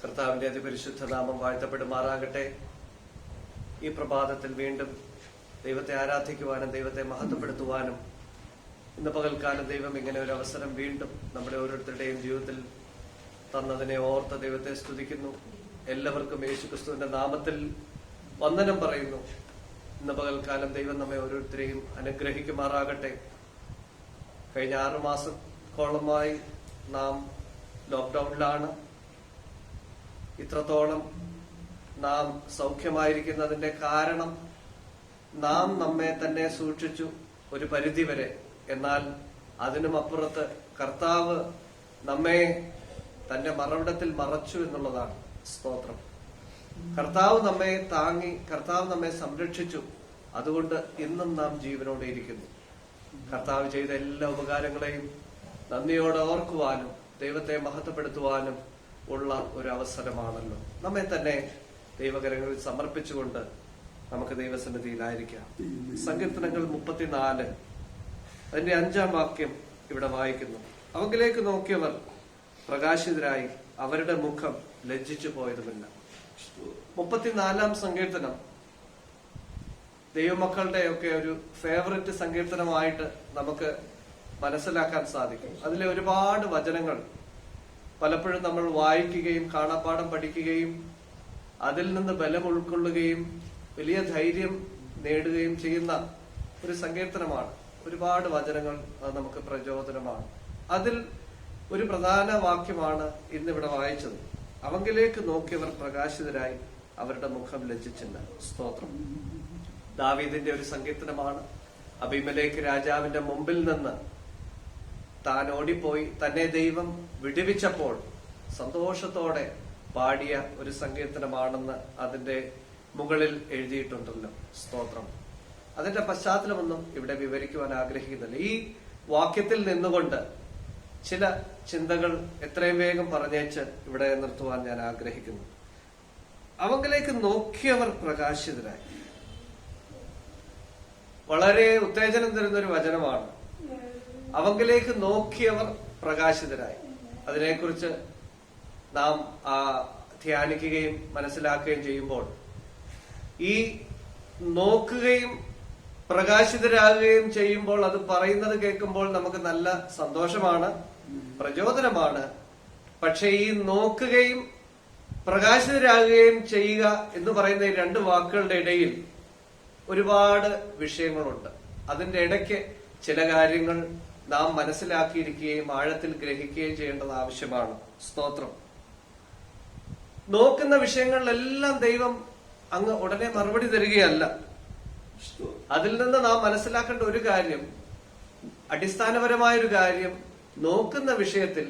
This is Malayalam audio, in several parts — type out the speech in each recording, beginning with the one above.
കർത്താവിന്റെ അതിപരിശുദ്ധ നാമം വാഴ്ത്തപ്പെടുമാറാകട്ടെ. ഈ പ്രഭാതത്തിൽ വീണ്ടും ദൈവത്തെ ആരാധിക്കുവാനും ദൈവത്തെ മഹത്വപ്പെടുത്തുവാനും ഇന്ന് പകൽക്കാലം ദൈവം ഇങ്ങനെ ഒരു അവസരം വീണ്ടും നമ്മുടെ ഓരോരുത്തരുടെയും ജീവിതത്തിൽ തന്നതിനെ ഓർത്ത് ദൈവത്തെ സ്തുതിക്കുന്നു. എല്ലാവർക്കും യേശുക്രിസ്തുവിന്റെ നാമത്തിൽ വന്ദനം പറയുന്നു. ഇന്ന് പകൽക്കാലം ദൈവം നമ്മെ ഓരോരുത്തരെയും അനുഗ്രഹിക്കുമാറാകട്ടെ. കഴിഞ്ഞ 6 മാസത്തോളമായി നാം ലോക്ക്ഡൌണിലാണ്. ഇത്രത്തോളം നാം സൗഖ്യമായിരിക്കുന്നതിന്റെ കാരണം നാം നമ്മെ തന്നെ സൂക്ഷിച്ചു ഒരു പരിധിവരെ. എന്നാൽ അതിനുമപ്പുറത്ത് കർത്താവ് നമ്മെ തന്റെ മറവിടത്തിൽ മറച്ചു എന്നുള്ളതാണ്. സ്തോത്രം. കർത്താവ് നമ്മെ താങ്ങി, കർത്താവ് നമ്മെ സംരക്ഷിച്ചു. അതുകൊണ്ട് ഇന്നും നാം ജീവനോടെ ഇരിക്കുന്നു. കർത്താവ് ചെയ്ത എല്ലാ ഉപകാരങ്ങളെയും നന്ദിയോടെ ഓർക്കുവാനും ദൈവത്തെ മഹത്വപ്പെടുത്തുവാനും ഉള്ള ഒരു അവസരമാണല്ലോ. നമ്മെ തന്നെ ദൈവകരങ്ങളിൽ സമർപ്പിച്ചുകൊണ്ട് നമുക്ക് ദൈവസന്നിധിയിലായിരിക്കാം. സങ്കീർത്തനങ്ങൾ 34 അതിന്റെ 5-ാം വാക്യം ഇവിടെ വായിക്കുന്നു. അവങ്കിലേക്ക് നോക്കിയവർ പ്രകാശിതരായി, അവരുടെ മുഖം ലജ്ജിച്ചു പോയതുമില്ല. 34-ാം സങ്കീർത്തനം ദൈവമക്കളുടെ ഒക്കെ ഒരു ഫേവററ്റ് സങ്കീർത്തനമായിട്ട് നമുക്ക് മനസ്സിലാക്കാൻ സാധിക്കും. അതിലെ ഒരുപാട് വചനങ്ങൾ പലപ്പോഴും നമ്മൾ വായിക്കുകയും കാണാപ്പാഠം പഠിക്കുകയും അതിൽ നിന്ന് ബലം ഉൾക്കൊള്ളുകയും വലിയ ധൈര്യം നേടുകയും ചെയ്യുന്ന ഒരു സങ്കീർത്തനമാണ്. ഒരുപാട് വചനങ്ങൾ നമുക്ക് പ്രചോദനമാണ്. അതിൽ ഒരു പ്രധാന വാക്യമാണ് ഇന്നിവിടെ വായിച്ചത്. അവങ്കിലേക്ക് നോക്കിയവർ പ്രകാശിതരായി, അവരുടെ മുഖം ലജ്ജിച്ചില്ല. സ്തോത്രം. ദാവീദിന്റെ ഒരു സങ്കീർത്തനമാണ്. അബീമേലെക്ക് രാജാവിന്റെ മുമ്പിൽ നിന്ന് താൻ ഓടിപ്പോയി തന്നെ ദൈവം വിടുവിച്ചപ്പോൾ സന്തോഷത്തോടെ പാടിയ ഒരു സങ്കീർത്തനമാണെന്ന് അതിന്റെ മുകളിൽ എഴുതിയിട്ടുണ്ടല്ലോ. സ്തോത്രം. അതിന്റെ പശ്ചാത്തലമൊന്നും ഇവിടെ വിവരിക്കുവാൻ ആഗ്രഹിക്കുന്നില്ല. ഈ വാക്യത്തിൽ നിന്നുകൊണ്ട് ചില ചിന്തകൾ എത്രയും വേഗം പറഞ്ഞേച്ച് ഇവിടെ നിർത്തുവാൻ ഞാൻ ആഗ്രഹിക്കുന്നു. അവങ്കിലേക്ക് നോക്കിയവർ പ്രകാശിതരായി. വളരെ ഉത്തേജനം തരുന്ന ഒരു വചനമാണ്. അവങ്കിലേക്ക് നോക്കിയവർ പ്രകാശിതരായി. അതിനെക്കുറിച്ച് നാം ധ്യാനിക്കുകയും മനസ്സിലാക്കുകയും ചെയ്യുമ്പോൾ ഈ നോക്കുകയും പ്രകാശിതരാകുകയും ചെയ്യുമ്പോൾ അത് പറയുന്നത് കേൾക്കുമ്പോൾ നമുക്ക് നല്ല സന്തോഷമാണ്, പ്രചോദനമാണ്. പക്ഷെ ഈ നോക്കുകയും പ്രകാശിതരാകുകയും ചെയ്യുക എന്ന് പറയുന്ന ഈ 2 വാക്കുകളുടെ ഇടയിൽ ഒരുപാട് വിഷയങ്ങളുണ്ട്. അതിന്റെ ഇടയ്ക്ക് ചില കാര്യങ്ങൾ നാം മനസ്സിലാക്കിയിരിക്കുകയും ആഴത്തിൽ ഗ്രഹിക്കുകയും ചെയ്യേണ്ടത് ആവശ്യമാണ്. സ്തോത്രം. നോക്കുന്ന വിഷയങ്ങളിലെല്ലാം ദൈവം അങ്ങ് ഉടനെ മറുപടി തരികയല്ല. അതിൽ നിന്ന് നാം മനസ്സിലാക്കേണ്ട ഒരു കാര്യം, അടിസ്ഥാനപരമായൊരു കാര്യം, നോക്കുന്ന വിഷയത്തിൽ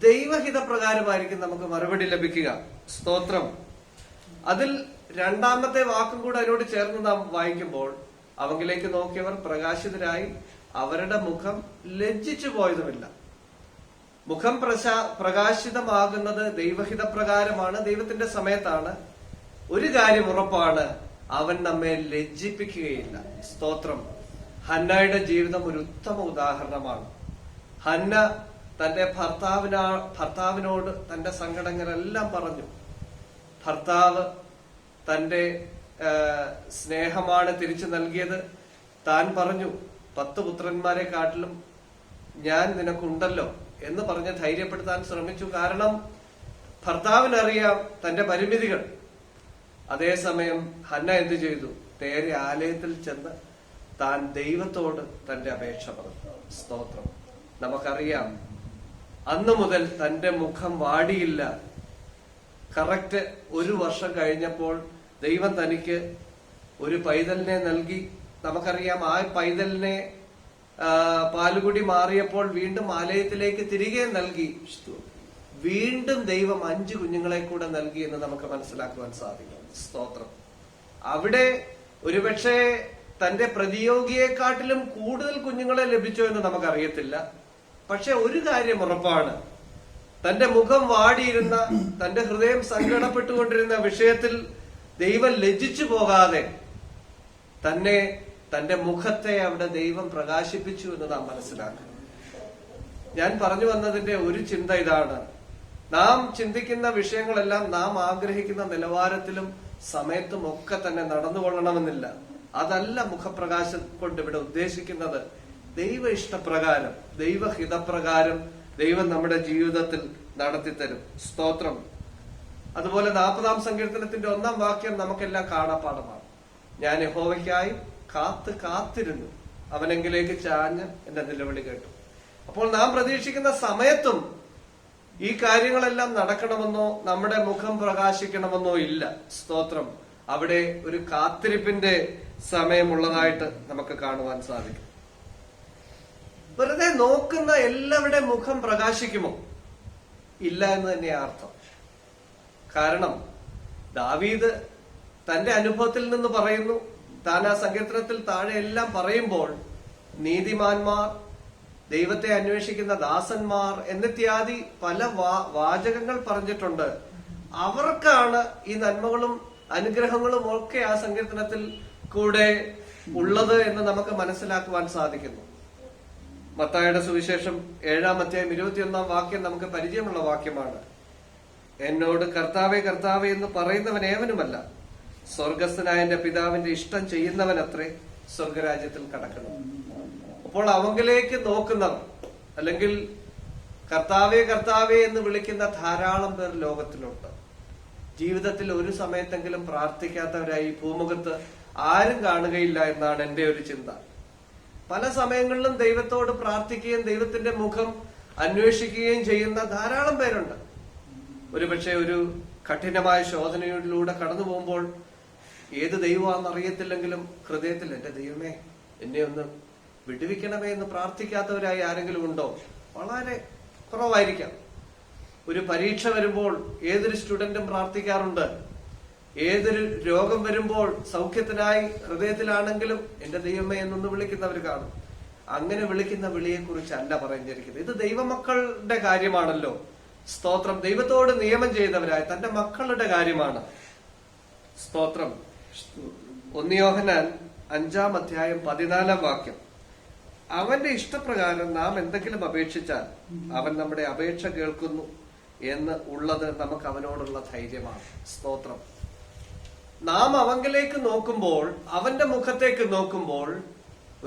ദൈവഹിത പ്രകാരമായിരിക്കും നമുക്ക് മറുപടി ലഭിക്കുക. സ്തോത്രം. അതിൽ 2-ാമത്തെ വാക്കും കൂടെ അതിനോട് ചേർന്ന് നാം വായിക്കുമ്പോൾ അവങ്കിലേക്ക് നോക്കിയവർ പ്രകാശിതരായി, അവരുടെ മുഖം ലജ്ജിച്ചു പോയതുമില്ല. മുഖം പ്രകാശിതമാകുന്നത് ദൈവഹിത പ്രകാരമാണ്, ദൈവത്തിന്റെ സമയത്താണ്. ഒരു കാര്യം ഉറപ്പാണ്, അവൻ നമ്മെ ലജ്ജിപ്പിക്കുകയില്ല. സ്തോത്രം. ഹന്നയുടെ ജീവിതം ഒരു ഉത്തമ ഉദാഹരണമാണ്. ഹന്ന തന്റെ ഭർത്താവിനോട് തന്റെ സങ്കടങ്ങളെല്ലാം പറഞ്ഞു. ഭർത്താവ് തന്റെ സ്നേഹമാണ് തിരിച്ചു നൽകിയത്. താൻ പറഞ്ഞു, 10 പുത്രന്മാരെ കാട്ടിലും ഞാൻ നിനക്കുണ്ടല്ലോ എന്ന് പറഞ്ഞ് ധൈര്യപ്പെടുത്താൻ ശ്രമിച്ചു. കാരണം ഭർത്താവിനറിയാം തന്റെ പരിമിതികൾ. അതേസമയം ഹന്ന എന്ത് ചെയ്തു? നേരെ ആലയത്തിൽ ചെന്ന് താൻ ദൈവത്തോട് തന്റെ അപേക്ഷ പറഞ്ഞു. സ്തോത്രം. നമുക്കറിയാം, അന്നു മുതൽ തന്റെ മുഖം വാടിയില്ല. കറക്റ്റ് 1 വർഷം കഴിഞ്ഞപ്പോൾ ദൈവം തനിക്ക് ഒരു പൈതലിനെ നൽകി. നമുക്കറിയാം, ആ പൈതലിനെ പാലുകുടി മാറിയപ്പോൾ വീണ്ടും ആലയത്തിലേക്ക് തിരികെ നൽകി. വീണ്ടും ദൈവം 5 കുഞ്ഞുങ്ങളെ കൂടെ നൽകി എന്ന് നമുക്ക് മനസ്സിലാക്കുവാൻ സാധിക്കും. സ്തോത്രം. അവിടെ ഒരുപക്ഷെ തന്റെ പ്രതിയോഗിയെക്കാട്ടിലും കൂടുതൽ കുഞ്ഞുങ്ങളെ ലഭിച്ചോ എന്ന് നമുക്കറിയത്തില്ല. പക്ഷെ ഒരു കാര്യം ഉറപ്പാണ്, തന്റെ മുഖം വാടിയിരുന്ന, തന്റെ ഹൃദയം സങ്കടപ്പെട്ടുകൊണ്ടിരുന്ന വിഷയത്തിൽ ദൈവം ലജ്ജിച്ചു പോകാതെ തന്നെ, തന്റെ മുഖത്തെ അവിടെ ദൈവം പ്രകാശിപ്പിച്ചു എന്ന് നാം മനസ്സിലാക്കുക. ഞാൻ പറഞ്ഞു വന്നതിന്റെ ഒരു ചിന്ത ഇതാണ്, നാം ചിന്തിക്കുന്ന വിഷയങ്ങളെല്ലാം നാം ആഗ്രഹിക്കുന്ന നിലവാരത്തിലും സമയത്തും ഒക്കെ തന്നെ നടന്നുകൊള്ളണമെന്നില്ല. അതല്ല മുഖപ്രകാശം കൊണ്ട് ഇവിടെ ഉദ്ദേശിക്കുന്നത്. ദൈവ ഇഷ്ടപ്രകാരം, ദൈവഹിതപ്രകാരം ദൈവം നമ്മുടെ ജീവിതത്തിൽ നടത്തിത്തരും. സ്തോത്രം. അതുപോലെ 40-ാം സങ്കീർത്തനത്തിന്റെ 1-ാം വാക്യം നമുക്കെല്ലാം കാണാപ്പാടമാണ്. ഞാൻ യഹോവയ്ക്കായി കാത്തിരുന്നു, അവനെങ്കിലേക്ക് ചാഞ്ഞ് എന്റെ നിലവിളി കേട്ടു. അപ്പോൾ നാം പ്രതീക്ഷിക്കുന്ന സമയത്തും ഈ കാര്യങ്ങളെല്ലാം നടക്കണമെന്നോ നമ്മുടെ മുഖം പ്രകാശിക്കണമെന്നോ ഇല്ല. സ്തോത്രം. അവിടെ ഒരു കാത്തിരിപ്പിന്റെ സമയമുള്ളതായിട്ട് നമുക്ക് കാണുവാൻ സാധിക്കും. വെറുതെ നോക്കുന്ന എല്ലാവരുടെ മുഖം പ്രകാശിക്കുമോ? ഇല്ല എന്ന് തന്നെയാണ് അർത്ഥം. കാരണം ദാവീദ് തന്റെ അനുഭവത്തിൽ നിന്ന് പറയുന്നു. താൻ ആ സങ്കീർത്തനത്തിൽ താഴെ എല്ലാം പറയുമ്പോൾ നീതിമാന്മാർ, ദൈവത്തെ അന്വേഷിക്കുന്ന ദാസന്മാർ എന്നിത്യാദി പല വാചകങ്ങൾ പറഞ്ഞിട്ടുണ്ട്. അവർക്കാണ് ഈ നന്മകളും അനുഗ്രഹങ്ങളും ഒക്കെ ആ സങ്കീർത്തനത്തിൽ കൂടെ ഉള്ളത് എന്ന് നമുക്ക് മനസ്സിലാക്കുവാൻ സാധിക്കുന്നു. മത്തായിയുടെ സുവിശേഷം 7-ാം അധ്യായം 21-ാം വാക്യം നമുക്ക് പരിചയമുള്ള വാക്യമാണ്. എന്നോട് കർത്താവേ കർത്താവേ എന്ന് പറയുന്നവൻ ഏവനുമല്ല, സ്വർഗസ്ഥനായ എന്റെ പിതാവിന്റെ ഇഷ്ടം ചെയ്യുന്നവനത്രേ സ്വർഗരാജ്യത്തിൽ കടക്കണം. അപ്പോൾ അവങ്കിലേക്ക് നോക്കുന്നവർ, അല്ലെങ്കിൽ കർത്താവേ കർത്താവേ എന്ന് വിളിക്കുന്ന ധാരാളം പേർ ലോകത്തിലുണ്ട്. ജീവിതത്തിൽ ഒരു സമയത്തെങ്കിലും പ്രാർത്ഥിക്കാത്തവരായി ഭൂമുഖത്ത് ആരും കാണുകയില്ല എന്നാണ് എന്റെ ഒരു ചിന്ത. പല സമയങ്ങളിലും ദൈവത്തോട് പ്രാർത്ഥിക്കുകയും ദൈവത്തിന്റെ മുഖം അന്വേഷിക്കുകയും ചെയ്യുന്ന ധാരാളം പേരുണ്ട്. ഒരുപക്ഷെ ഒരു കഠിനമായ ശോധനയിലൂടെ കടന്നു പോകുമ്പോൾ ഏത് ദൈവമാണെന്ന് അറിയത്തില്ലെങ്കിലും ഹൃദയത്തിൽ എന്റെ ദൈവമേ എന്നെ ഒന്ന് വിടുവിക്കണമേ എന്ന് പ്രാർത്ഥിക്കാത്തവരായി ആരെങ്കിലും ഉണ്ടോ? വളരെ കുറവായിരിക്കാം. ഒരു പരീക്ഷ വരുമ്പോൾ ഏതൊരു സ്റ്റുഡന്റും പ്രാർത്ഥിക്കാറുണ്ട്. ഏതൊരു രോഗം വരുമ്പോൾ സൗഖ്യത്തിനായി ഹൃദയത്തിലാണെങ്കിലും എന്റെ ദൈവമേ എന്നൊന്ന് വിളിക്കുന്നവർ കാണും. അങ്ങനെ വിളിക്കുന്ന വിളിയെക്കുറിച്ചല്ല പറഞ്ഞിരിക്കുന്നത്. ഇത് ദൈവമക്കളുടെ കാര്യമാണല്ലോ. സ്തോത്രം. ദൈവത്തോട് നിയമം ചെയ്തവരായ തന്റെ മക്കളുടെ കാര്യമാണ്. സ്തോത്രം. 1 യോഹന്നാൻ 5-ാം അധ്യായം 14-ാം വാക്യം. അവന്റെ ഇഷ്ടപ്രകാരം നാം എന്തെങ്കിലും അപേക്ഷിച്ചാൽ അവൻ നമ്മുടെ അപേക്ഷ കേൾക്കുന്നു എന്ന് ഉള്ളത് നമുക്ക് അവനോടുള്ള ധൈര്യമാണ്. സ്തോത്രം. നാം അവങ്കിലേക്ക് നോക്കുമ്പോൾ, അവന്റെ മുഖത്തേക്ക് നോക്കുമ്പോൾ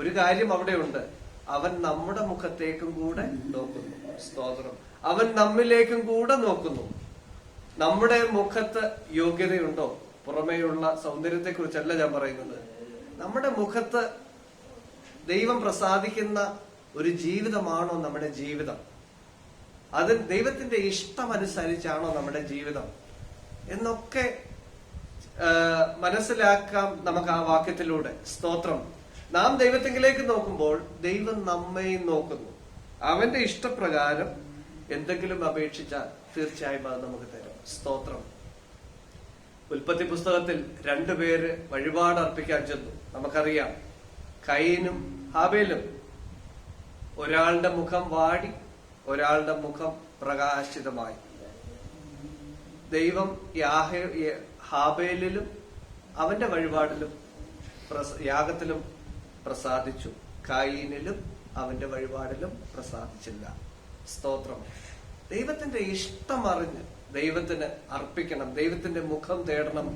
ഒരു കാര്യം അവിടെയുണ്ട്. അവൻ നമ്മുടെ മുഖത്തേക്കും കൂടെ നോക്കുന്നു. സ്തോത്രം. അവൻ നമ്മിലേക്കും കൂടെ നോക്കുന്നു. നമ്മുടെ മുഖത്ത് യോഗ്യതയുണ്ടോ? പുറമേയുള്ള സൗന്ദര്യത്തെ കുറിച്ചല്ല ഞാൻ പറയുന്നത്. നമ്മുടെ മുഖത്ത് ദൈവം പ്രസാദിക്കുന്ന ഒരു ജീവിതമാണോ നമ്മുടെ ജീവിതം? അത് ദൈവത്തിന്റെ ഇഷ്ടമനുസരിച്ചാണോ നമ്മുടെ ജീവിതം എന്നൊക്കെ മനസ്സിലാക്കാം നമുക്ക് ആ വാക്യത്തിലൂടെ. സ്തോത്രം. നാം ദൈവത്തിലേക്ക് നോക്കുമ്പോൾ ദൈവം നമ്മയും നോക്കുന്നു. അവന്റെ ഇഷ്ടപ്രകാരം എന്തെങ്കിലും അപേക്ഷിച്ചാൽ തീർച്ചയായും അത് നമുക്ക് തരും. സ്തോത്രം. ഉൽപ്പത്തി പുസ്തകത്തിൽ 2 പേര് വഴിപാട് അർപ്പിക്കാൻ ചെന്നു. നമുക്കറിയാം, കയീനും ഹാബേലും. ഒരാളുടെ മുഖം വാടി, ഒരാളുടെ മുഖം പ്രകാശിതമായി. ദൈവം ഹാബേലിലും അവന്റെ വഴിപാടിലും യാഗത്തിലും പ്രസാദിച്ചു. കയീനിലും അവന്റെ വഴിപാടിലും പ്രസാദിച്ചില്ല. സ്തോത്രം. ദൈവത്തിന്റെ ഇഷ്ടം അറിഞ്ഞ് ദൈവത്തിന് അർപ്പിക്കണം, ദൈവത്തിന്റെ മുഖം തേടണം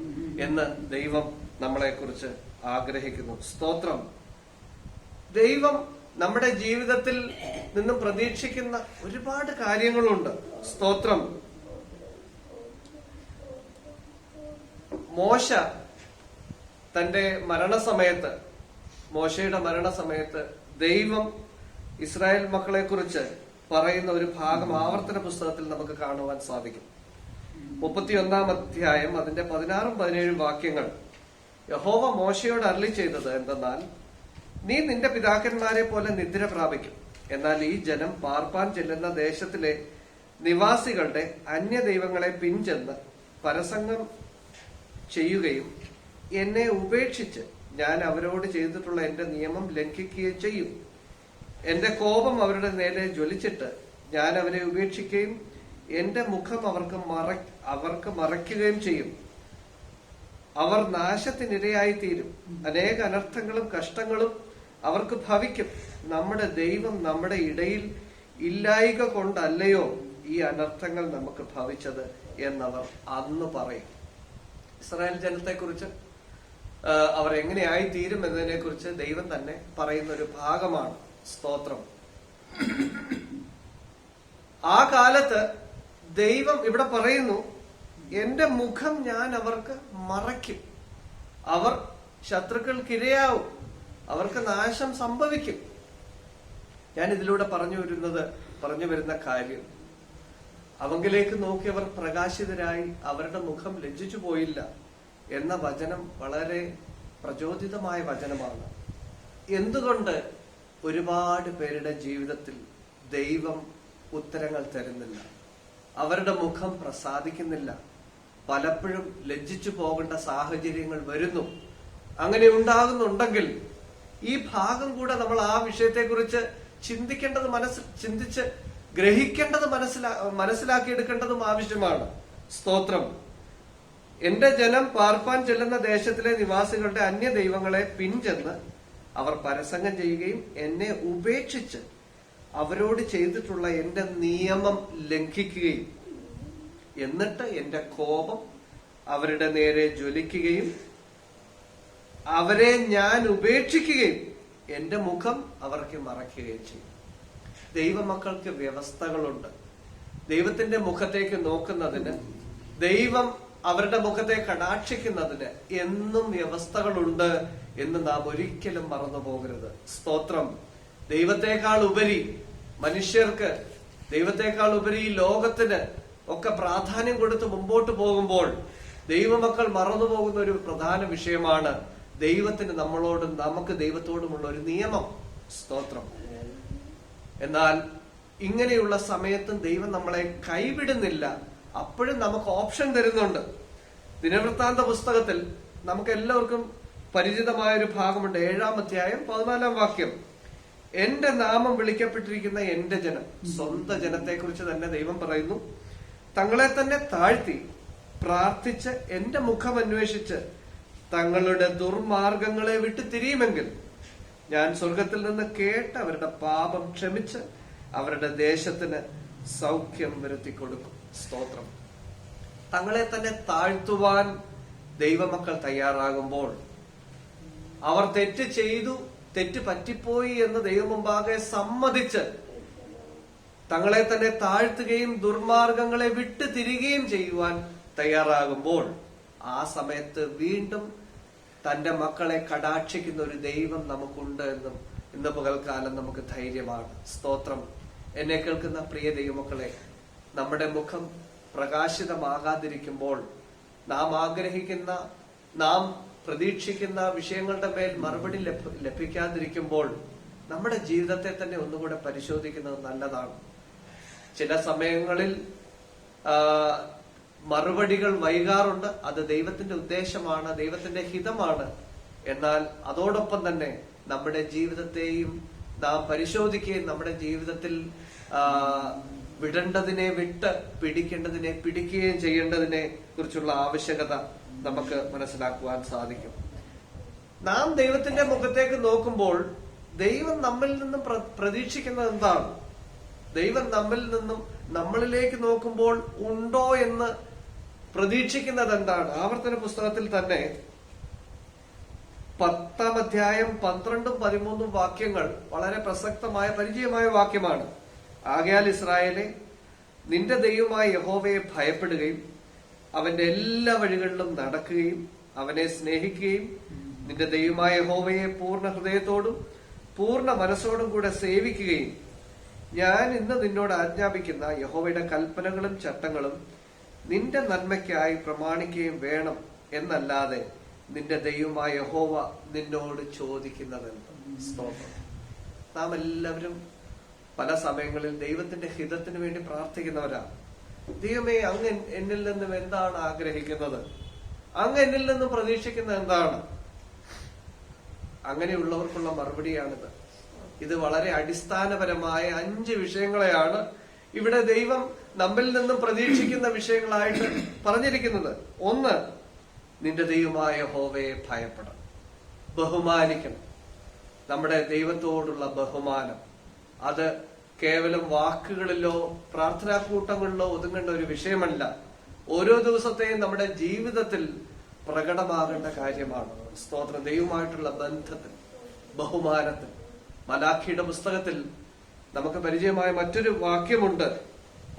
എന്ന് ദൈവം നമ്മളെ കുറിച്ച് ആഗ്രഹിക്കുന്നു. സ്തോത്രം. ദൈവം നമ്മുടെ ജീവിതത്തിൽ നിന്നും പ്രതീക്ഷിക്കുന്ന ഒരുപാട് കാര്യങ്ങളുണ്ട്. സ്തോത്രം. മോശ തന്റെ മരണസമയത്ത്, മോശയുടെ മരണസമയത്ത് ദൈവം ഇസ്രായേൽ മക്കളെ കുറിച്ച് പറയുന്ന ഒരു ഭാഗം ആവർത്തന പുസ്തകത്തിൽ നമുക്ക് കാണുവാൻ സാധിക്കും. 31-ാം അധ്യായം അതിന്റെ 16-ഉം 17-ഉം വാക്യങ്ങൾ. യഹോവ മോശയോട് അരുളി ചെയ്തത് എന്തെന്നാൽ, നീ നിന്റെ പിതാക്കന്മാരെ പോലെ നിദ്ര പ്രാപിക്കും. എന്നാൽ ഈ ജനം പാർപ്പാൻ ചെല്ലുന്ന ദേശത്തിലെ നിവാസികളുടെ അന്യദൈവങ്ങളെ പിൻചെന്ന് പരസംഗം ചെയ്യുകയും എന്നെ ഉപേക്ഷിച്ച് ഞാൻ അവരോട് ചെയ്തിട്ടുള്ള എന്റെ നിയമം ലംഘിക്കുകയും ചെയ്യും. എന്റെ കോപം അവരുടെ നേരെ ജ്വലിച്ചിട്ട് ഞാൻ അവരെ ഉപേക്ഷിക്കുകയും എന്റെ മുഖം അവർക്ക് മറയ്ക്കുകയും ചെയ്യും. അവർ നാശത്തിനിരയായി തീരും. അനേക അനർത്ഥങ്ങളും കഷ്ടങ്ങളും അവർക്ക് ഭവിക്കും. നമ്മുടെ ദൈവം നമ്മുടെ ഇടയിൽ ഇല്ലായിക കൊണ്ടല്ലയോ ഈ അനർത്ഥങ്ങൾ നമുക്ക് ഭവിച്ചത് എന്നവർ അന്ന് പറയും. ഇസ്രായേൽ ജനത്തെക്കുറിച്ച് അവർ എങ്ങനെയായി തീരും എന്നതിനെ കുറിച്ച് ദൈവം തന്നെ പറയുന്ന ഒരു ഭാഗമാണ്. സ്തോത്രം. ആ കാലത്ത് ദൈവം ഇവിടെ പറയുന്നു, എന്റെ മുഖം ഞാൻ അവർക്ക് മറയ്ക്കും, അവർ ശത്രുക്കൾക്കിരയാവും, അവർക്ക് നാശം സംഭവിക്കും. ഞാൻ ഇതിലൂടെ പറഞ്ഞു വരുന്ന കാര്യം, അവങ്കിലേക്ക് നോക്കി അവർ പ്രകാശിതരായി അവരുടെ മുഖം ലജ്ജിച്ചു പോയില്ല എന്ന വചനം വളരെ പ്രചോദിതമായ വചനമാണ്. എന്തുകൊണ്ട് ഒരുപാട് പേരുടെ ജീവിതത്തിൽ ദൈവം ഉത്തരങ്ങൾ തരുന്നില്ല, അവരുടെ മുഖം പ്രസാദിക്കുന്നില്ല, പലപ്പോഴും ലജ്ജിച്ചു പോകേണ്ട സാഹചര്യങ്ങൾ വരുന്നു? അങ്ങനെ ഉണ്ടാകുന്നുണ്ടെങ്കിൽ ഈ ഭാഗം കൂടെ നമ്മൾ ആ വിഷയത്തെക്കുറിച്ച് ചിന്തിച്ച് ഗ്രഹിക്കേണ്ടത് മനസ്സിലാക്കിയെടുക്കേണ്ടതും ആവശ്യമാണ്. സ്തോത്രം. എന്റെ ജനം പാർപ്പാൻ ചെല്ലുന്ന ദേശത്തിലെ നിവാസികളുടെ അന്യ ദൈവങ്ങളെ പിൻചെന്ന് അവർ പരസംഗം ചെയ്യുകയും എന്നെ ഉപേക്ഷിച്ച് അവരോട് ചെയ്തിട്ടുള്ള എന്റെ നിയമം ലംഘിക്കുകയും എന്നിട്ട് എന്റെ കോപം അവരുടെ നേരെ ജ്വലിക്കുകയും അവരെ ഞാൻ ഉപേക്ഷിക്കുകയും എന്റെ മുഖം അവർക്ക് മറയ്ക്കുകയും ചെയ്യും. ദൈവമക്കൾക്ക് വ്യവസ്ഥകളുണ്ട്. ദൈവത്തിന്റെ മുഖത്തേക്ക് നോക്കുന്നതിന്, ദൈവം അവരുടെ മുഖത്തെ കടാക്ഷിക്കുന്നതിന് എന്നും വ്യവസ്ഥകളുണ്ട് എന്ന് നാം ഒരിക്കലും മറന്നു പോകരുത്. സ്തോത്രം. ദൈവത്തെക്കാൾ ഉപരി മനുഷ്യർക്ക്, ദൈവത്തെക്കാൾ ഉപരി ഈ ലോകത്തിന് ഒക്കെ പ്രാധാന്യം കൊടുത്ത് മുമ്പോട്ട് പോകുമ്പോൾ ദൈവമക്കൾ മറന്നുപോകുന്ന ഒരു പ്രധാന വിഷയമാണ് ദൈവത്തിന് നമ്മളോടും നമുക്ക് ദൈവത്തോടുമുള്ള ഒരു നിയമം. സ്തോത്രം. എന്നാൽ ഇങ്ങനെയുള്ള സമയത്തും ദൈവം നമ്മളെ കൈവിടുന്നില്ല. അപ്പോഴും നമുക്ക് ഓപ്ഷൻ തരുന്നുണ്ട്. ദിനവൃത്താന്ത പുസ്തകത്തിൽ നമുക്ക് എല്ലാവർക്കും പരിചിതമായ ഒരു ഭാഗമുണ്ട്. 7-ാം അധ്യായം 14-ാം വാക്യം. എന്റെ നാമം വിളിക്കപ്പെട്ടിരിക്കുന്ന എന്റെ ജനം, സ്വന്തം ജനത്തെ കുറിച്ച് തന്നെ ദൈവം പറയുന്നു, തങ്ങളെ തന്നെ താഴ്ത്തി പ്രാർത്ഥിച്ച് എന്റെ മുഖം അന്വേഷിച്ച് തങ്ങളുടെ ദുർമാർഗങ്ങളെ വിട്ടു തിരിയുമെങ്കിൽ ഞാൻ സ്വർഗത്തിൽ നിന്ന് കേട്ട് അവരുടെ പാപം ക്ഷമിച്ച് അവരുടെ ദേശത്തിന് സൗഖ്യം വരുത്തി കൊടുക്കും. സ്തോത്രം. തങ്ങളെ തന്നെ താഴ്ത്തുവാൻ ദൈവമക്കൾ തയ്യാറാകുമ്പോൾ, അവർ തെറ്റ് ചെയ്തു, തെറ്റ് പറ്റിപ്പോയി എന്ന് ദൈവം മുമ്പാകെ സമ്മതിച്ച് തങ്ങളെ തന്നെ താഴ്ത്തുകയും ദുർമാർഗങ്ങളെ വിട്ടു തിരികുകയും ചെയ്യുവാൻ തയ്യാറാകുമ്പോൾ, ആ സമയത്ത് വീണ്ടും തന്റെ മക്കളെ കടാക്ഷിക്കുന്ന ഒരു ദൈവം നമുക്കുണ്ട് എന്നും ഇന്ന് പകൽക്കാലം നമുക്ക് ധൈര്യമാണ്. സ്തോത്രം. എന്നെ കേൾക്കുന്ന പ്രിയ ദൈവമക്കളെ, നമ്മുടെ മുഖം പ്രകാശിതമാകാതിരിക്കുമ്പോൾ, നാം ആഗ്രഹിക്കുന്ന, നാം പ്രതീക്ഷിക്കുന്ന വിഷയങ്ങളുടെ മേൽ മറുപടി ലഭിക്കാതിരിക്കുമ്പോൾ നമ്മുടെ ജീവിതത്തെ തന്നെ ഒന്നുകൂടെ പരിശോധിക്കുന്നത് നല്ലതാണ്. ചില സമയങ്ങളിൽ മറുപടികൾ വൈകാറുണ്ട്. അത് ദൈവത്തിന്റെ ഉദ്ദേശമാണ്, ദൈവത്തിന്റെ ഹിതമാണ്. എന്നാൽ അതോടൊപ്പം തന്നെ നമ്മുടെ ജീവിതത്തെയും നാം പരിശോധിക്കുകയും നമ്മുടെ ജീവിതത്തിൽ വിടേണ്ടതിനെ വിട്ട് പിടിക്കേണ്ടതിനെ പിടിക്കുകയും ചെയ്യേണ്ടതിനെ കുറിച്ചുള്ള ആവശ്യകത നമുക്ക് മനസ്സിലാക്കുവാൻ സാധിക്കും. നാം ദൈവത്തിന്റെ മുഖത്തേക്ക് നോക്കുമ്പോൾ ദൈവം നമ്മിൽ നിന്നും പ്രതീക്ഷിക്കുന്നത് എന്താണ്? ദൈവം നമ്മിൽ നിന്നും നമ്മളിലേക്ക് നോക്കുമ്പോൾ ഉണ്ടോ എന്ന് പ്രതീക്ഷിക്കുന്നത് എന്താണ്? ആവർത്തന പുസ്തകത്തിൽ തന്നെ 10-ാം അധ്യായം 12-13 വാക്യങ്ങൾ വളരെ പ്രസക്തമായ പരിചയമായ വാക്യമാണ്. ആകയാൽ ഇസ്രായേലെ, നിന്റെ ദൈവമായ യഹോവയെ ഭയപ്പെടുകയും അവന്റെ എല്ലാ വഴികളിലും നടക്കുകയും അവനെ സ്നേഹിക്കുകയും നിന്റെ ദൈവമായ യഹോവയെ പൂർണ്ണ ഹൃദയത്തോടും പൂർണ്ണ മനസ്സോടും കൂടെ സേവിക്കുകയും ഞാൻ ഇന്ന് നിന്നോട് ആജ്ഞാപിക്കുന്ന യഹോവയുടെ കൽപ്പനകളും ചട്ടങ്ങളും നിന്റെ നന്മയ്ക്കായി പ്രമാണിക്കുകയും വേണം എന്നല്ലാതെ നിന്റെ ദൈവമായ യഹോവ നിന്നോട് ചോദിക്കുന്നതെന്ത്? സ്തോത്രം. നാം എല്ലാവരും പല സമയങ്ങളിൽ ദൈവത്തിന്റെ ഹിതത്തിന് വേണ്ടി പ്രാർത്ഥിക്കുന്നവരാണ്. ദൈവമേ, അങ്ങ് എന്നിൽ നിന്നും എന്താണ് ആഗ്രഹിക്കുന്നത്? അങ്ങ് എന്നിൽ നിന്നും പ്രതീക്ഷിക്കുന്നത് എന്താണ്? അങ്ങനെയുള്ളവർക്കുള്ള മറുപടിയാണിത്. ഇത് വളരെ അടിസ്ഥാനപരമായ 5 വിഷയങ്ങളെയാണ് ഇവിടെ ദൈവം നമ്മിൽ നിന്നും പ്രതീക്ഷിക്കുന്ന വിഷയങ്ങളായിട്ട് പറഞ്ഞിരിക്കുന്നത്. 1, നിന്റെ ദൈവമായ യഹോവയെ ഭയപ്പെടണം, ബഹുമാനിക്കണം. നമ്മുടെ ദൈവത്തോടുള്ള ബഹുമാനം അത് കേവലം വാക്കുകളിലോ പ്രാർത്ഥനാ കൂട്ടങ്ങളിലോ ഒതുങ്ങേണ്ട ഒരു വിഷയമല്ല. ഓരോ ദിവസത്തെയും നമ്മുടെ ജീവിതത്തിൽ പ്രകടമാകേണ്ട കാര്യമാണ്. സ്തോത്രം. ദൈവമായിട്ടുള്ള ബന്ധത്തിൽ, ബഹുമാനത്തിൽ. മലാഖിയുടെ പുസ്തകത്തിൽ നമുക്ക് പരിചയമായ മറ്റൊരു വാക്യമുണ്ട്.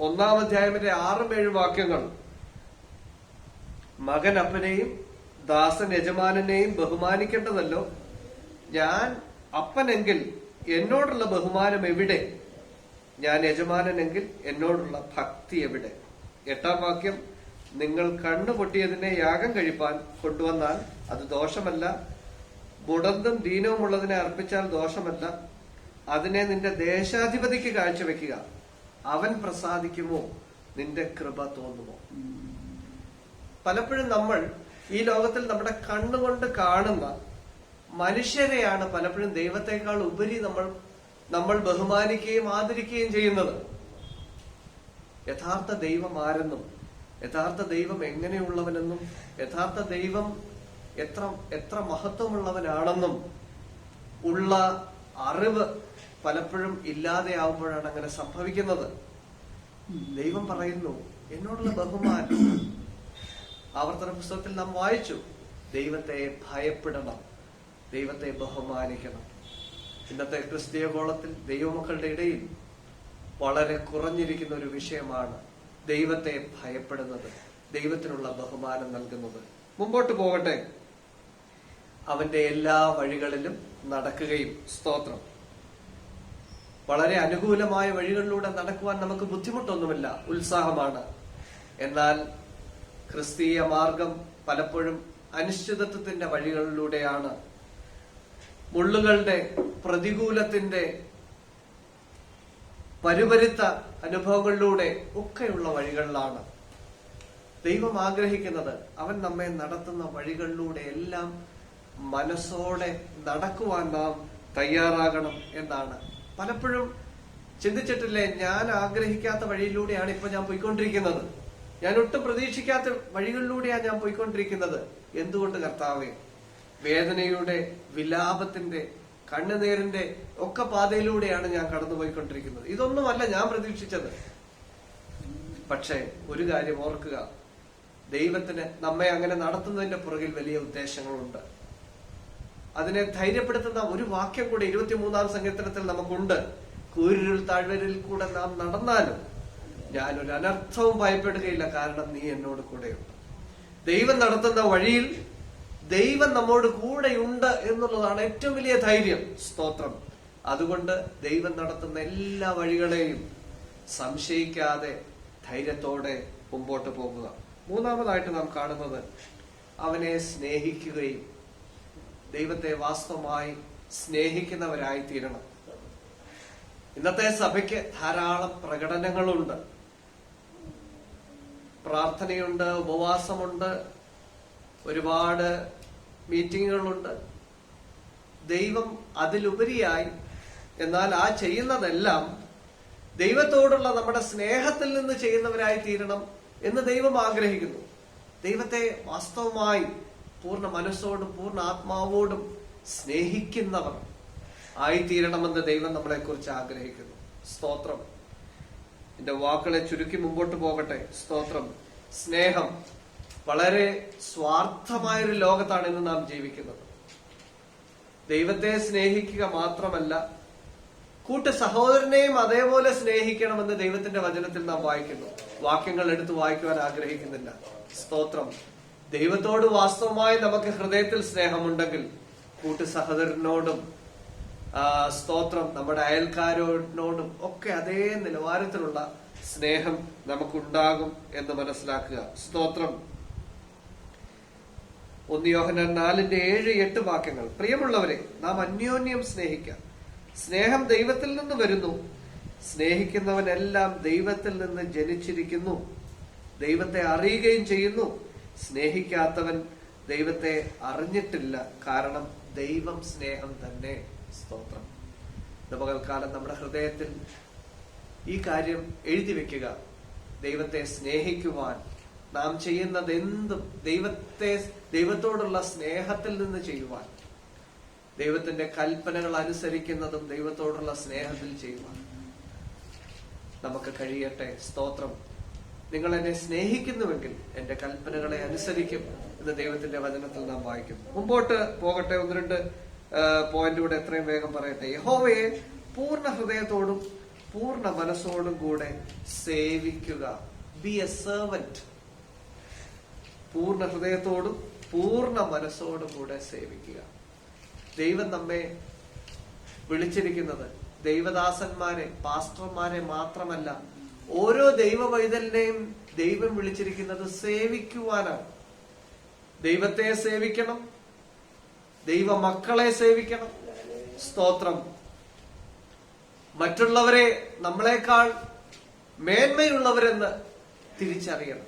1-ാം അധ്യായത്തിന്റെ 6-7 വാക്യങ്ങൾ. മകൻ അപ്പനെയും ദാസൻ യജമാനെയും ബഹുമാനിക്കേണ്ടതല്ലോ. ഞാൻ അപ്പനെങ്കിൽ എന്നോടുള്ള ബഹുമാനം എവിടെ? ഞാൻ യജമാനെങ്കിൽ എന്നോടുള്ള ഭക്തി എവിടെ? 8-ാം വാക്യം. നിങ്ങൾ കണ്ണുപൊട്ടിയതിനെ യാഗം കഴിപ്പാൻ കൊണ്ടുവന്നാൽ അത് ദോഷമല്ല. മുടന്തും ദീനവുമുള്ളതിനെ അർപ്പിച്ചാൽ ദോഷമല്ല. അതിനെ നിന്റെ ദേശാധിപതിക്ക് കാഴ്ചവെക്കുക. അവൻ പ്രസാദിക്കുമോ? നിന്റെ കൃപ തോന്നുമോ? പലപ്പോഴും നമ്മൾ ഈ ലോകത്തിൽ നമ്മുടെ കണ്ണുകൊണ്ട് കാണുന്ന മനുഷ്യരെയാണ് പലപ്പോഴും ദൈവത്തെക്കാൾ ഉപരി നമ്മൾ ബഹുമാനിക്കുകയും ആദരിക്കുകയും ചെയ്യുന്നത്. യഥാർത്ഥ ദൈവം ആരെന്നും, യഥാർത്ഥ ദൈവം എങ്ങനെയുള്ളവനെന്നും, യഥാർത്ഥ ദൈവം എത്ര മഹത്വമുള്ളവനാണെന്നും ഉള്ള അറിവ് പലപ്പോഴും ഇല്ലാതെയാവുമ്പോഴാണ് അങ്ങനെ സംഭവിക്കുന്നത്. ദൈവം പറയുന്നു, എന്നോടുള്ള ബഹുമാനം. ആവർത്തന പുസ്തകത്തിൽ നാം വായിച്ചു, ദൈവത്തെ ഭയപ്പെടണം, ദൈവത്തെ ബഹുമാനിക്കണം. ഇന്നത്തെ ക്രിസ്തീയ ഗോളത്തിൽ ദൈവമക്കളുടെ ഇടയിൽ വളരെ കുറഞ്ഞിരിക്കുന്ന ഒരു വിഷയമാണ് ദൈവത്തെ ഭയപ്പെടുന്നത്, ദൈവത്തിനുള്ള ബഹുമാനം നൽകുന്നത്. മുമ്പോട്ട് പോകട്ടെ. അവന്റെ എല്ലാ വഴികളിലും നടക്കുകയും. സ്തോത്രം. വളരെ അനുകൂലമായ വഴികളിലൂടെ നടക്കുവാൻ നമുക്ക് ബുദ്ധിമുട്ടൊന്നുമില്ല, ഉത്സാഹമാണ്. എന്നാൽ ക്രിസ്തീയ മാർഗം പലപ്പോഴും അനിശ്ചിതത്വത്തിന്റെ വഴികളിലൂടെയാണ്, മുള്ളുകളുടെ, പ്രതികൂലത്തിന്റെ, പരുപരുത്ത അനുഭവങ്ങളിലൂടെ ഒക്കെയുള്ള വഴികളിലാണ്. ദൈവം ആഗ്രഹിക്കുന്നത് അവൻ നമ്മെ നടത്തുന്ന വഴികളിലൂടെ എല്ലാം മനസ്സോടെ നടക്കുവാൻ നാം തയ്യാറാകണം എന്നാണ്. പലപ്പോഴും ചിന്തിച്ചിട്ടില്ലേ, ഞാൻ ആഗ്രഹിക്കാത്ത വഴിയിലൂടെയാണ് ഇപ്പൊ ഞാൻ പോയിക്കൊണ്ടിരിക്കുന്നത്, ഞാൻ ഒട്ടും പ്രതീക്ഷിക്കാത്ത വഴികളിലൂടെയാണ് ഞാൻ പോയിക്കൊണ്ടിരിക്കുന്നത്. എന്തുകൊണ്ട് കർത്താവേ? വേദനയുടെ, വിലാപത്തിന്റെ, കണ്ണുനീരിന്റെ ഒക്കെ പാതയിലൂടെയാണ് ഞാൻ കടന്നുപോയിക്കൊണ്ടിരിക്കുന്നത്. ഇതൊന്നുമല്ല ഞാൻ പ്രതീക്ഷിച്ചത്. പക്ഷേ ഒരു കാര്യം ഓർക്കുക, ദൈവത്തിന് നമ്മെ അങ്ങനെ നടത്തുന്നതിന്റെ പുറകിൽ വലിയ ഉദ്ദേശങ്ങളുണ്ട്. അതിനെ ധൈര്യപ്പെടുത്തുന്ന ഒരു വാക്യം കൂടെ 23-ാം സങ്കീർത്തനത്തിൽ നമുക്കുണ്ട്. കൂരിരുൾ താഴ്വരയിൽ കൂടെ നാം നടന്നാലും ഞാനൊരു അനർത്ഥവും ഭയപ്പെടുകയില്ല, കാരണം നീ എന്നോട് കൂടെയുണ്ട്. ദൈവം നടത്തുന്ന വഴിയിൽ ദൈവം നമ്മോട് കൂടെയുണ്ട് എന്നുള്ളതാണ് ഏറ്റവും വലിയ ധൈര്യം. സ്തോത്രം. അതുകൊണ്ട് ദൈവം നടത്തുന്ന എല്ലാ വഴികളെയും സംശയിക്കാതെ ധൈര്യത്തോടെ മുമ്പോട്ട് പോകുക. മൂന്നാമതായിട്ട് നാം കാണുന്നത് അവനെ സ്നേഹിക്കുകയും ദൈവത്തെ വാസ്തവമായി സ്നേഹിക്കുന്നവരായി തീരണം. ഇന്നത്തെ സഭയ്ക്ക് ധാരാളം പ്രകടനങ്ങളുണ്ട്, പ്രാർത്ഥനയുണ്ട്, ഉപവാസമുണ്ട്, ഒരുപാട് മീറ്റിങ്ങുകളുണ്ട്. ദൈവം അതിലുപരിയായി, എന്നാൽ ആ ചെയ്യുന്നതെല്ലാം ദൈവത്തോടുള്ള നമ്മുടെ സ്നേഹത്തിൽ നിന്ന് ചെയ്യുന്നവരായി തീരണം എന്ന് ദൈവം ആഗ്രഹിക്കുന്നു. ദൈവത്തെ വാസ്തവമായി പൂർണ്ണ മനസ്സോടും പൂർണ്ണ ആത്മാവോടും സ്നേഹിക്കുന്നവർ ആയിത്തീരണമെന്ന് ദൈവം നമ്മളെ കുറിച്ച് ആഗ്രഹിക്കുന്നു. സ്തോത്രം. എന്റെ വാക്കുകളെ ചുരുക്കി മുമ്പോട്ട് പോകട്ടെ. സ്തോത്രം. സ്നേഹം. വളരെ സ്വാർത്ഥമായൊരു ലോകത്താണ് ഇന്ന് നാം ജീവിക്കുന്നത്. ദൈവത്തെ സ്നേഹിക്കുക മാത്രമല്ല, കൂട്ട് സഹോദരനെയും അതേപോലെ സ്നേഹിക്കണമെന്ന് ദൈവത്തിന്റെ വചനത്തിൽ നാം വായിക്കുന്നു. വാക്യങ്ങൾ എടുത്ത് വായിക്കുവാൻ ആഗ്രഹിക്കുന്നില്ല. സ്തോത്രം. ദൈവത്തോട് വാസ്തവമായി നമുക്ക് ഹൃദയത്തിൽ സ്നേഹമുണ്ടെങ്കിൽ കൂട്ട് സഹോദരനോടും സ്തോത്രം നമ്മുടെ അയൽക്കാരോടും ഒക്കെ അതേ നിലവാരത്തിലുള്ള സ്നേഹം നമുക്കുണ്ടാകും എന്ന് മനസ്സിലാക്കുക. സ്തോത്രം. 1 യോഹന്നാൻ 4:7-8 വാക്യങ്ങൾ. പ്രിയമുള്ളവരെ, നാം അന്യോന്യം സ്നേഹിക്കാം. സ്നേഹം ദൈവത്തിൽ നിന്ന് വരുന്നു. സ്നേഹിക്കുന്നവനെല്ലാം ദൈവത്തിൽ നിന്ന് ജനിച്ചിരിക്കുന്നു, ദൈവത്തെ അറിയുകയും ചെയ്യുന്നു. സ്നേഹിക്കാത്തവൻ ദൈവത്തെ അറിഞ്ഞിട്ടില്ല, കാരണം ദൈവം സ്നേഹം തന്നെ. സ്തോത്രം. പകൽക്കാലം നമ്മുടെ ഹൃദയത്തിൽ ഈ കാര്യം എഴുതി വെക്കുക. ദൈവത്തെ സ്നേഹിക്കുവാൻ നാം ചെയ്യുന്നത് എന്തും ദൈവത്തോടുള്ള സ്നേഹത്തിൽ നിന്ന് ചെയ്യുവാൻ, ദൈവത്തിന്റെ കൽപ്പനകൾ അനുസരിക്കുന്നതും ദൈവത്തോടുള്ള സ്നേഹത്തിൽ ചെയ്യുവാൻ. നമുക്ക് കഴിയട്ടെ. സ്തോത്രം. നിങ്ങൾ എന്നെ സ്നേഹിക്കുന്നുവെങ്കിൽ എന്റെ കൽപ്പനകളെ അനുസരിക്കും എന്ന് ദൈവത്തിന്റെ വചനത്തിൽ നാം വായിക്കും. മുമ്പോട്ട് പോകട്ടെ. 1-2 പോയിന്റ് കൂടെ എത്രയും വേഗം പറയട്ടെ. യഹോവയെ പൂർണ്ണ ഹൃദയത്തോടും പൂർണ്ണ മനസ്സോടും കൂടെ സേവിക്കുക. B A servant. പൂർണ്ണ ഹൃദയത്തോടും പൂർണ്ണ മനസ്സോടും കൂടെ സേവിക്കുക. ദൈവം നമ്മെ വിളിച്ചിരിക്കുന്നത് ദൈവദാസന്മാരെ, പാസ്റ്റർമാരെ മാത്രമല്ല, ഓരോ ദൈവ വൈതലിനെയും ദൈവം വിളിച്ചിരിക്കുന്നത് സേവിക്കുവാനാണ്. ദൈവത്തെ സേവിക്കണം, ദൈവ മക്കളെ സേവിക്കണം. സ്തോത്രം. മറ്റുള്ളവരെ നമ്മളെക്കാൾ മേന്മയുള്ളവരെന്ന് തിരിച്ചറിയണം.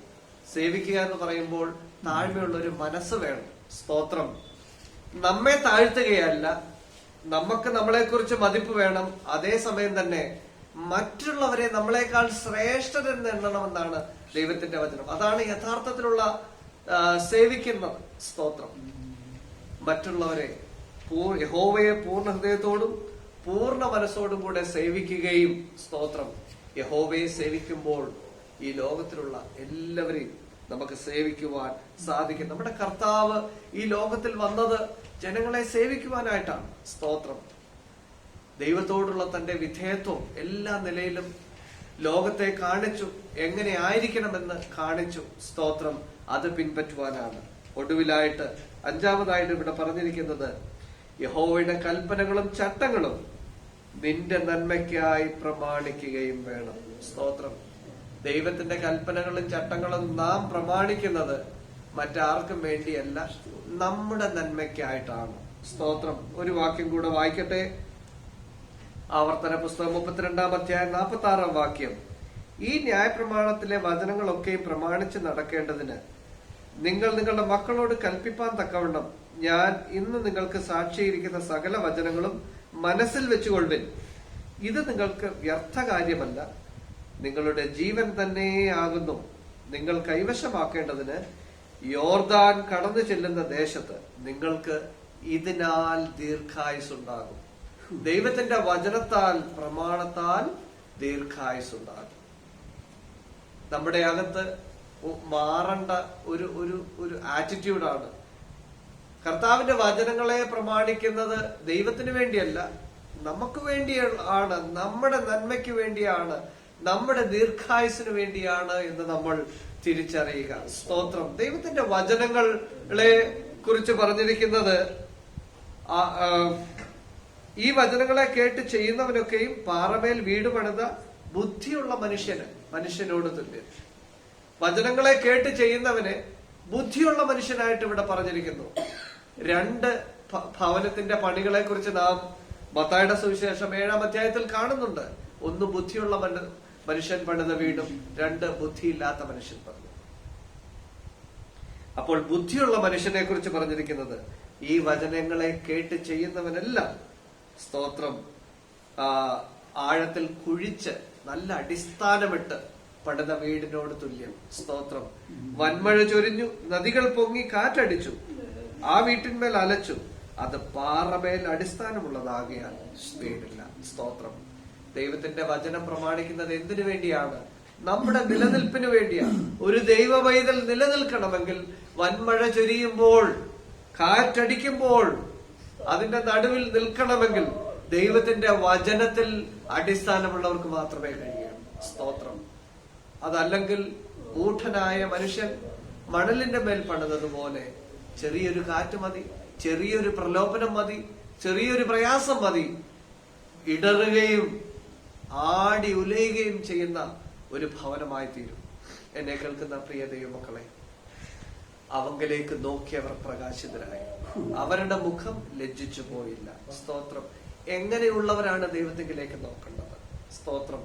സേവിക്കുക എന്ന് പറയുമ്പോൾ താഴ്മയുള്ള ഒരു മനസ്സ് വേണം. സ്തോത്രം. നമ്മെ താഴ്ത്തുകയല്ല, നമുക്ക് നമ്മളെക്കുറിച്ച് മതിപ്പ് വേണം. അതേസമയം തന്നെ മറ്റുള്ളവരെ നമ്മളെക്കാൾ ശ്രേഷ്ഠരെന്ന് എണ്ണണമെന്നാണ് ദൈവത്തിന്റെ വചനം. അതാണ് യഥാർത്ഥത്തിലുള്ള സേവിക്കുന്നത്. സ്തോത്രം. മറ്റുള്ളവരെ യഹോവയെ പൂർണ്ണ ഹൃദയത്തോടും പൂർണ്ണ മനസ്സോടും കൂടെ സേവിക്കുകയും, സ്തോത്രം, യഹോവയെ സേവിക്കുമ്പോൾ ഈ ലോകത്തിലുള്ള എല്ലാവരെയും നമുക്ക് സേവിക്കുവാൻ സാധിക്കും. നമ്മുടെ കർത്താവ് ഈ ലോകത്തിൽ വന്നത് ജനങ്ങളെ സേവിക്കുവാനായിട്ടാണ്. സ്തോത്രം. ദൈവത്തോടുള്ള തന്റെ വിധേയത്വം എല്ലാ നിലയിലും ലോകത്തെ കാണിച്ചു. എങ്ങനെ ആയിരിക്കണമെന്ന് കാണിച്ചു. സ്തോത്രം. അത് പിൻപറ്റുവാനാണ്. ഒടുവിലായിട്ട് 5-ാമതായിട്ട് ഇവിടെ പറഞ്ഞിരിക്കുന്നത്, യഹോവയുടെ കൽപ്പനകളും ചട്ടങ്ങളും നിന്റെ നന്മയ്ക്കായി പ്രമാണിക്കുകയും വേണം. സ്തോത്രം. ദൈവത്തിന്റെ കൽപ്പനകളും ചട്ടങ്ങളും നാം പ്രമാണിക്കുന്നത് മറ്റാർക്കും വേണ്ടിയല്ല, നമ്മുടെ നന്മയ്ക്കായിട്ടാണ്. സ്തോത്രം. ഒരു വാക്യം കൂടെ വായിക്കട്ടെ. ആവർത്തന പുസ്തകം 32-ാം അധ്യായം 46-ാം വാക്യം. ഈ ന്യായപ്രമാണത്തിലെ വചനങ്ങളൊക്കെയും പ്രമാണിച്ച് നടക്കേണ്ടതിന് നിങ്ങൾ നിങ്ങളുടെ മക്കളോട് കൽപ്പിപ്പാൻ തക്കവണ്ണം ഞാൻ ഇന്ന് നിങ്ങൾക്ക് സാക്ഷിയിരിക്കുന്ന സകല വചനങ്ങളും മനസ്സിൽ വെച്ചുകൊള്ളുവിൻ. ഇത് നിങ്ങൾക്ക് വ്യർത്ഥ കാര്യമല്ല, നിങ്ങളുടെ ജീവൻ തന്നെയാകുന്നു. നിങ്ങൾ കൈവശമാക്കേണ്ടതിന് യോർദാൻ കടന്നു ചെല്ലുന്ന ദേശത്ത് നിങ്ങൾക്ക് ഇതിനാൽ ദീർഘായുസ്സുണ്ടാകും. ദൈവത്തിന്റെ വചനത്താൽ, പ്രമാണത്താൽ ദീർഘായുസ്സുണ്ടാകും. നമ്മുടെ അകത്ത് മാറേണ്ട ഒരു ആറ്റിറ്റ്യൂഡാണ്. കർത്താവിന്റെ വചനങ്ങളെ പ്രമാണിക്കുന്നത് ദൈവത്തിന് വേണ്ടിയല്ല, നമുക്ക് വേണ്ടിയാണ്, നമ്മുടെ നന്മയ്ക്ക് വേണ്ടിയാണ്, നമ്മുടെ ദീർഘായുസിന് വേണ്ടിയാണ് എന്ന് നമ്മൾ തിരിച്ചറിയുക. സ്തോത്രം. ദൈവത്തിന്റെ വചനങ്ങളെ കുറിച്ച് പറഞ്ഞിരിക്കുന്നത്, ഈ വചനങ്ങളെ കേട്ട് ചെയ്യുന്നവനൊക്കെയും പാറമേൽ വീട് പണിത ബുദ്ധിയുള്ള മനുഷ്യനോട് തുല്യം. വചനങ്ങളെ കേട്ട് ചെയ്യുന്നവനെ ബുദ്ധിയുള്ള മനുഷ്യനായിട്ട് ഇവിടെ പറഞ്ഞിരിക്കുന്നു. 2 ഭവനത്തിന്റെ പണികളെ കുറിച്ച് നാം മത്തായിയുടെ സുവിശേഷം 7-ാം അധ്യായത്തിൽ കാണുന്നുണ്ട്. 1 ബുദ്ധിയുള്ള മനുഷ്യൻ പണിത വീടും, 2 ബുദ്ധിയില്ലാത്ത മനുഷ്യൻ പണിതു. അപ്പോൾ ബുദ്ധിയുള്ള മനുഷ്യനെ കുറിച്ച് പറഞ്ഞിരിക്കുന്നത് ഈ വചനങ്ങളെ കേട്ട് ചെയ്യുന്നവനെല്ലാം, സ്തോത്രം, ആഴത്തിൽ കുഴിച്ച് നല്ല അടിസ്ഥാനമിട്ട് പണിത വീടിനോട് തുല്യം. സ്തോത്രം. വൻമഴ ചൊരിഞ്ഞു, നദികൾ പൊങ്ങി, കാറ്റടിച്ചു, ആ വീട്ടിന്മേൽ അലച്ചു, അത് പാറമേൽ അടിസ്ഥാനമുള്ളതാകിയാൽ വീടില്ല. സ്തോത്രം. ദൈവത്തിന്റെ വചനം പ്രമാണിക്കുന്നത് എന്തിനു വേണ്ടിയാണ്? നമ്മുടെ നിലനിൽപ്പിന് വേണ്ടിയാണ്. ഒരു ദൈവ പൈതൽ നിലനിൽക്കണമെങ്കിൽ വൻമഴ ചൊരിയുമ്പോൾ, കാറ്റടിക്കുമ്പോൾ അതിന്റെ നടുവിൽ നിൽക്കണമെങ്കിൽ ദൈവത്തിന്റെ വചനത്തിൽ അടിസ്ഥാനമുള്ളവർക്ക് മാത്രമേ കഴിയൂ. സ്തോത്രം. അതല്ലെങ്കിൽ മൂഢനായ മനുഷ്യൻ മണലിന്റെ മേൽ പണിതതുപോലെ ചെറിയൊരു കാറ്റ് മതി, ചെറിയൊരു പ്രലോഭനം മതി, ചെറിയൊരു പ്രയാസം മതി, ഇടറുകയും ആടി ഉലയുകയും ചെയ്യുന്ന ഒരു ഭവനമായി തീരും. എന്നെ കേൾക്കുന്ന പ്രിയ ദൈവമക്കളെ, അവങ്കിലേക്ക് നോക്കിയവർ പ്രകാശിതരായി, അവരുടെ മുഖം ലജ്ജിച്ചു പോയില്ല. സ്തോത്രം. എങ്ങനെയുള്ളവരാണ് ദൈവത്തിലേക്ക് നോക്കേണ്ടത്? സ്തോത്രം.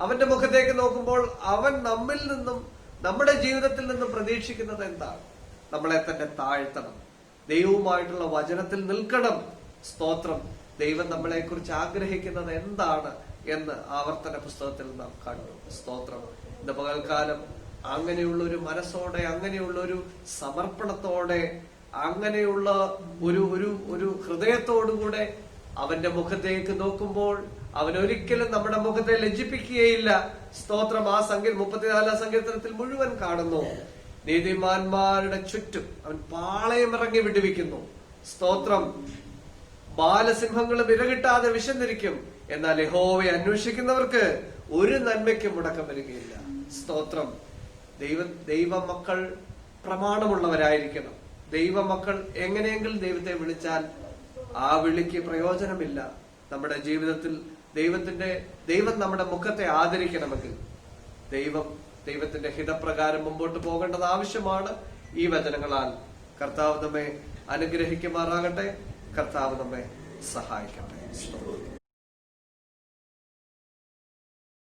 അവന്റെ മുഖത്തേക്ക് നോക്കുമ്പോൾ അവൻ നമ്മിൽ നിന്നും, നമ്മുടെ ജീവിതത്തിൽ നിന്നും പ്രതീക്ഷിക്കുന്നത് എന്താണ്? നമ്മളെ തന്നെ താഴ്ത്തണം, ദൈവവുമായിട്ടുള്ള വചനത്തിൽ നിൽക്കണം. സ്തോത്രം. ദൈവം നമ്മളെ കുറിച്ച് ആഗ്രഹിക്കുന്നത് എന്താണ് എന്ന് ആവർത്തന പുസ്തകത്തിൽ നാം കണ്ടു. സ്തോത്രം. ഇന്ന് പകൽക്കാലം അങ്ങനെയുള്ള ഒരു മനസ്സോടെ, അങ്ങനെയുള്ള ഒരു സമർപ്പണത്തോടെ, അങ്ങനെയുള്ള ഒരു ഹൃദയത്തോടുകൂടെ അവന്റെ മുഖത്തേക്ക് നോക്കുമ്പോൾ അവൻ ഒരിക്കലും നമ്മുടെ മുഖത്തെ ലജ്ജിപ്പിക്കുകയില്ല. സ്തോത്രം. ആ 34 സങ്കീർത്തനത്തിൽ മുഴുവൻ കാണുന്നു. നീതിമാന്മാരുടെ ചുറ്റും അവൻ പാളയമിറങ്ങി വിടുവിക്കുന്നു. സ്തോത്രം. ബാലസിംഹങ്ങളും ഇരകിട്ടാതെ വിശന്നിരിക്കും, എന്നാൽ യഹോവയെ അന്വേഷിക്കുന്നവർക്ക് ഒരു നന്മയ്ക്കും മുടക്കം വരികയില്ല. സ്തോത്രം. ദൈവമക്കൾ പ്രമാണമുള്ളവരായിരിക്കണം. ദൈവമക്കൾ എങ്ങനെയെങ്കിലും ദൈവത്തെ വിളിച്ചാൽ ആ വിളിക്ക് പ്രയോജനമില്ല. നമ്മുടെ ജീവിതത്തിൽ ദൈവം നമ്മുടെ മുഖത്തെ ആദരിക്കണമെങ്കിൽ ദൈവത്തിന്റെ ഹിതപ്രകാരം മുമ്പോട്ട് പോകേണ്ടത് ആവശ്യമാണ്. ഈ വചനങ്ങളാൽ കർത്താവ് നമ്മെ അനുഗ്രഹിക്കുമാറാകട്ടെ. കർത്താവ് നമ്മെ സഹായിക്കട്ടെ.